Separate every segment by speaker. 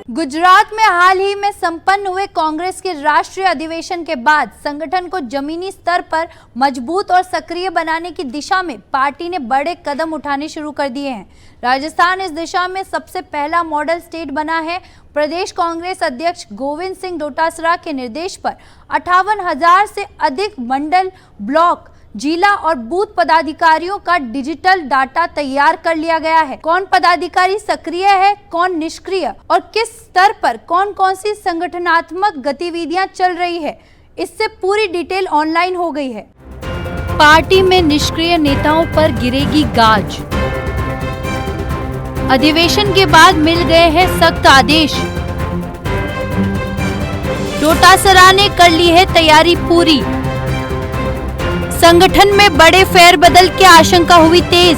Speaker 1: गुजरात में हाल ही में संपन्न हुए कांग्रेस के राष्ट्रीय अधिवेशन के बाद संगठन को जमीनी स्तर पर मजबूत और सक्रिय बनाने की दिशा में पार्टी ने बड़े कदम उठाने शुरू कर दिए हैं। राजस्थान इस दिशा में सबसे पहला मॉडल स्टेट बना है। प्रदेश कांग्रेस अध्यक्ष गोविंद सिंह डोटासरा के निर्देश पर 58,000 से अधिक मंडल, ब्लॉक, जिला और बूथ पदाधिकारियों का डिजिटल डाटा तैयार कर लिया गया है। कौन पदाधिकारी सक्रिय है, कौन निष्क्रिय और किस स्तर पर कौन कौन सी संगठनात्मक गतिविधियां चल रही है, इससे पूरी डिटेल ऑनलाइन हो गई है। पार्टी में निष्क्रिय नेताओं पर गिरेगी गाज। अधिवेशन के बाद मिल गए हैं सख्त आदेश। डोटासरा ने कर ली है तैयारी पूरी। संगठन में बड़े फेरबदल की आशंका हुई तेज।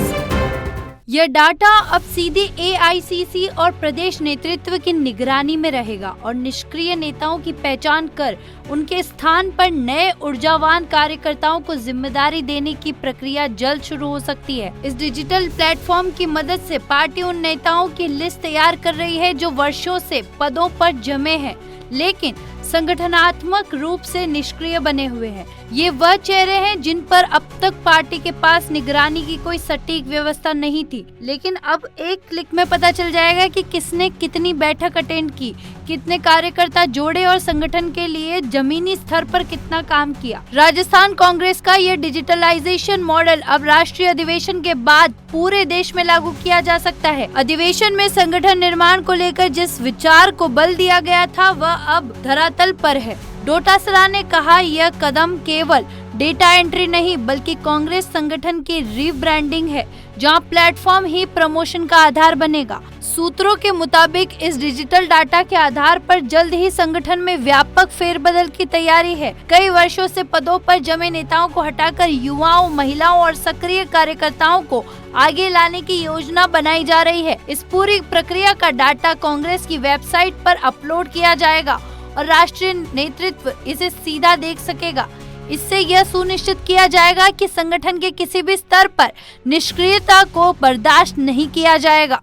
Speaker 1: यह डाटा अब सीधे एआईसीसी और प्रदेश नेतृत्व की निगरानी में रहेगा और निष्क्रिय नेताओं की पहचान कर उनके स्थान पर नए ऊर्जावान कार्यकर्ताओं को जिम्मेदारी देने की प्रक्रिया जल्द शुरू हो सकती है। इस डिजिटल प्लेटफॉर्म की मदद से पार्टी उन नेताओं की लिस्ट तैयार कर रही है जो वर्षों से पदों पर जमे हैं लेकिन संगठनात्मक रूप से निष्क्रिय बने हुए हैं। ये वह चेहरे हैं जिन पर अब तक पार्टी के पास निगरानी की कोई सटीक व्यवस्था नहीं थी, लेकिन अब एक क्लिक में पता चल जाएगा कि किसने कितनी बैठक अटेंड की, कितने कार्यकर्ता जोड़े और संगठन के लिए जमीनी स्तर पर कितना काम किया। राजस्थान कांग्रेस का ये डिजिटलाइजेशन मॉडल अब राष्ट्रीय अधिवेशन के बाद पूरे देश में लागू किया जा सकता है। अधिवेशन में संगठन निर्माण को लेकर जिस विचार को बल दिया गया था वह अब धरातल पर है। डोटासरा ने कहा यह कदम केवल डेटा एंट्री नहीं बल्कि कांग्रेस संगठन की रीब्रांडिंग है जहां प्लेटफॉर्म ही प्रमोशन का आधार बनेगा। सूत्रों के मुताबिक इस डिजिटल डाटा के आधार पर जल्द ही संगठन में व्यापक फेरबदल की तैयारी है। कई वर्षों से पदों पर जमे नेताओं को हटाकर युवाओं, महिलाओं और सक्रिय कार्यकर्ताओं को आगे लाने की योजना बनाई जा रही है। इस पूरी प्रक्रिया का डाटा कांग्रेस की वेबसाइट पर अपलोड किया जाएगा और राष्ट्रीय नेतृत्व इसे सीधा देख सकेगा। इससे यह सुनिश्चित किया जाएगा कि संगठन के किसी भी स्तर पर निष्क्रियता को बर्दाश्त नहीं किया जाएगा।